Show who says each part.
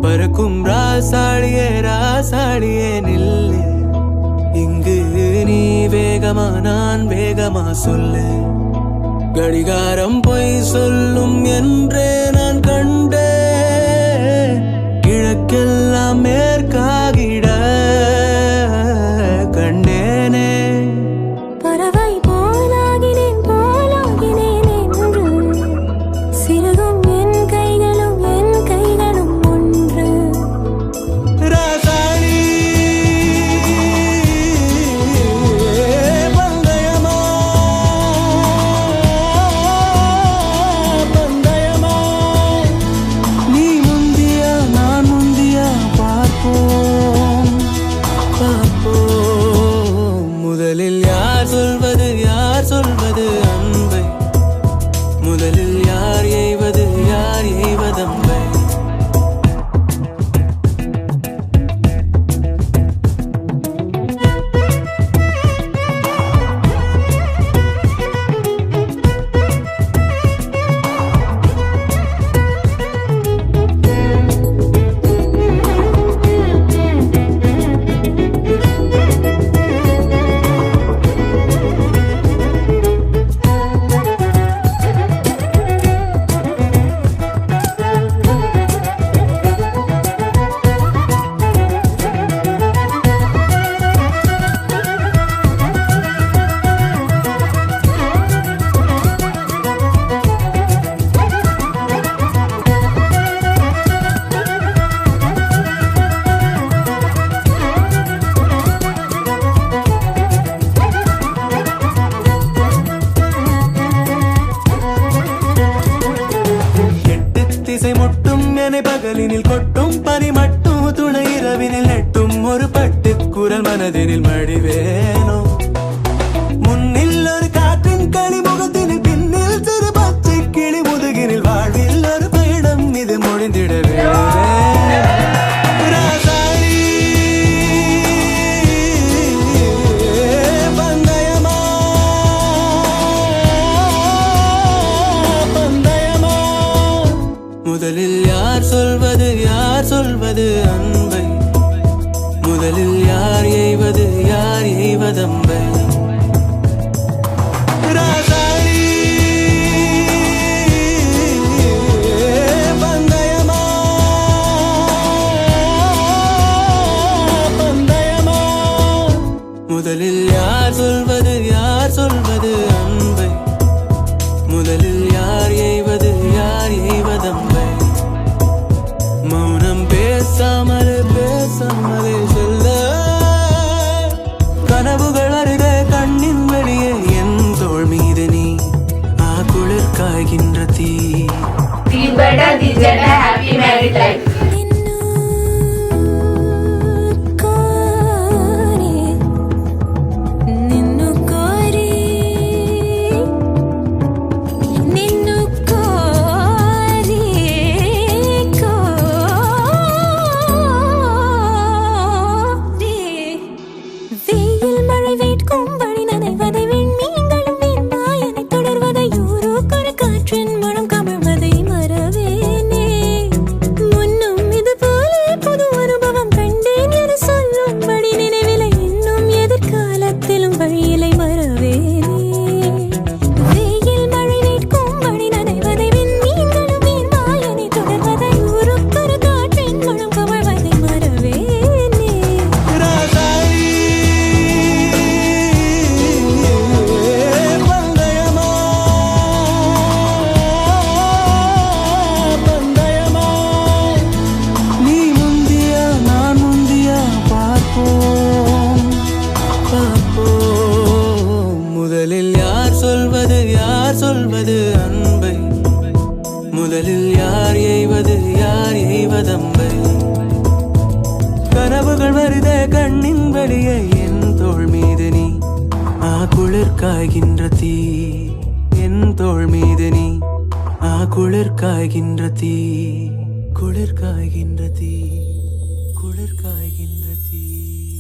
Speaker 1: பறக்கும் ராசாடியே ராசாடியே நில்லு. இங்கு நீ வேகமா நான் வேகமா சொல்லு. கடிகாரம் பொய் சொல்லும் என்றே நான் கண்டே. கிழக்கெல்லாம் மேற்காகிட கண்டேனே.
Speaker 2: பறவை போலாகினேன் போலாகினேன் என்று சிறகும் என் கைகளும் ஒன்று.
Speaker 1: ராசாடி பந்தயமா பந்தயமா. நீ முந்தியா நான் முந்தியா பார்ப்போம் பார்ப்போம். முதலில் யார் சொல்வது அன்பை. முதலில் யார் எய்வது அன்பை. பகலினில் கொட்டும் பனி மட்டும் துணை இரவினில் நெட்டும் ஒரு பட்டு குரல் மனதினில் மடிவேனோ. முன்னில் ஒரு காற்றின் களி முகத்தினில் பின்னில் சிறு பச்சை கிளி முதுகினில் வாழ்வில் ஒரு பயணம் இது முடிந்திடவே. முதலில் யார் சொல்வது அன்பை. முதலில் யார் எய்வது அன்பை. ராசாடி பந்தயமா பந்தயமா. முதலில் யார் சொல்வது அன்பை. முதலில் யார் எய்வது அன்பை. மௌனம் பேசாமலே சொல்ல. கனவுகள் அருகே கண்ணின் வெளியே என் தோள் மீது நீ. குளிர் காய்கின்ற தீ.
Speaker 3: Happy married life. சொல்வது அன்பை. முதலில் யார் எய்வது அன்பை. கனவுகள் வருதே கண்ணின் வெளியே என் தோள் மீது நீ. குளிர் காய்கின்ற தீ. என் தோள் மீது நீ. குளிர் காய்கின்ற தீ. குளிர் காய்கின்ற தீ. குளிர் காய்கின்ற தீ.